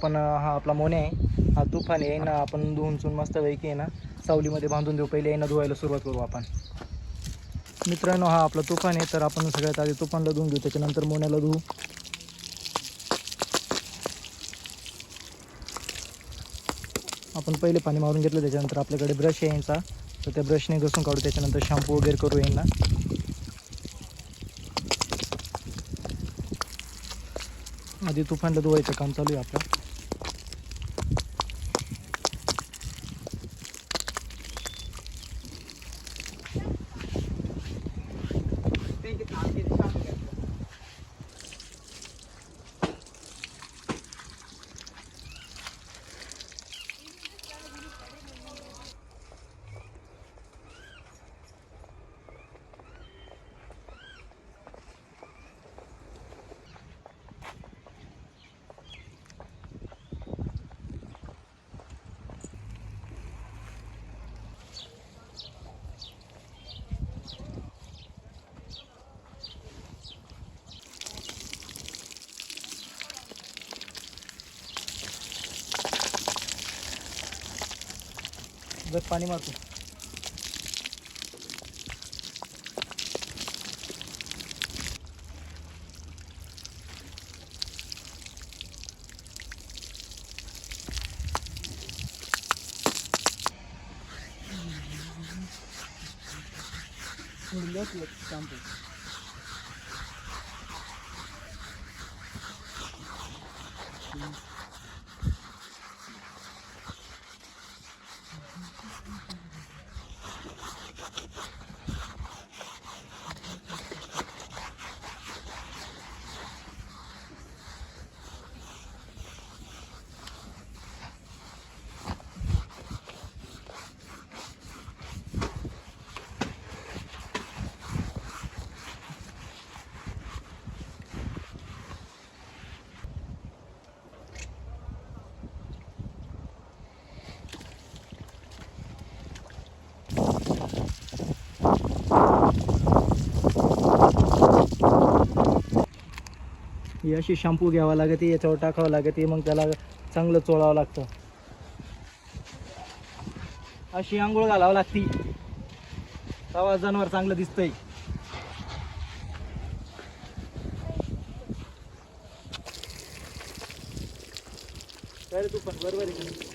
पण हा आपला मोन्या आहे, हा तुफान आहे ना. आपण धुवून मस्तपैकी आहे ना सावलीमध्ये बांधून देऊ. पहिले आहे ना धुवायला सुरुवात करू आपण. मित्रांनो, हा आपला तुफान आहे, तर आपण सगळ्यात आधी तुफानला धुवून घेऊ, त्याच्यानंतर मोन्याला धुवू. आपण पहिले पाणी मारून घेतलं, त्याच्यानंतर आपल्याकडे ब्रश आहे यांचा, तर त्या ब्रशने घसून काढू. त्याच्यानंतर शॅम्पू वगैरे करू यांना. आधी तुफानला धुवायचं काम चालू आहे आपलं. बस पाणी मारतो. शॅम्पू ही अशी शॅम्पू घ्यावा लागते, याच्यावर टाकावं लागते, मग त्याला चांगलं चोळावं लागतं. अशी आंघोळ घालावं लागती, तेव्हा जनावर चांगलं दिसतंय. काय रे तू पण बरोबर आहे का?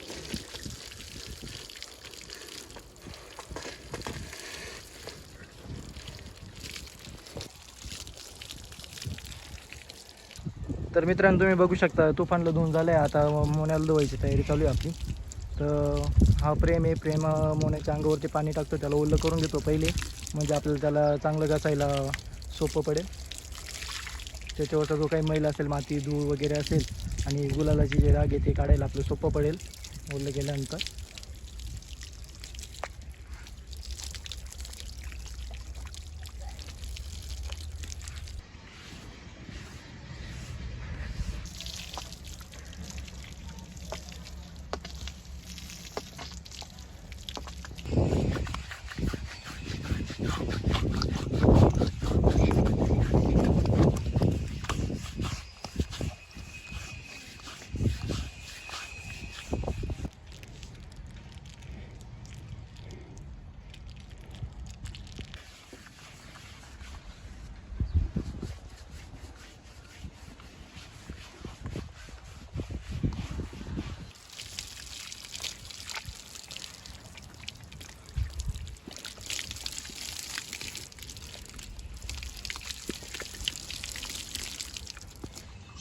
तर मित्रांनो, तुम्ही बघू शकता तुफानला धुवून झालं आहे. आता मोन्याला धुवायची तयारी चालू आहे आपली. तर हा प्रेम आहे, प्रेम मोन्याच्या अंगावरती पाणी टाकतो, त्याला ओलं करून घेतो पहिले, म्हणजे आपल्याला त्याला चांगलं घासायला सोपं पडेल. त्याच्यावरचा जो काही मैल असेल, माती धूळ वगैरे असेल, आणि गुलालाची जे राग आहे ते काढायला आपलं सोपं पडेल ओलं केल्यानंतर.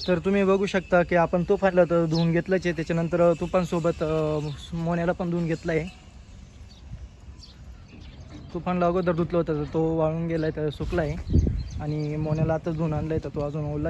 तर तुम्ही बघू शकता की आपण तुफानला तर धुवून घेतलंच आहे, त्याच्यानंतर तुफानसोबत मोन्याला पण धुवून घेतलं आहे. तुफानला अगोदर धुतलं होतं, तर तो वाळून गेला आहे, तर सुकला आहे, आणि मोन्याला आता धुवून आणलं आहे, तर तो अजून ओला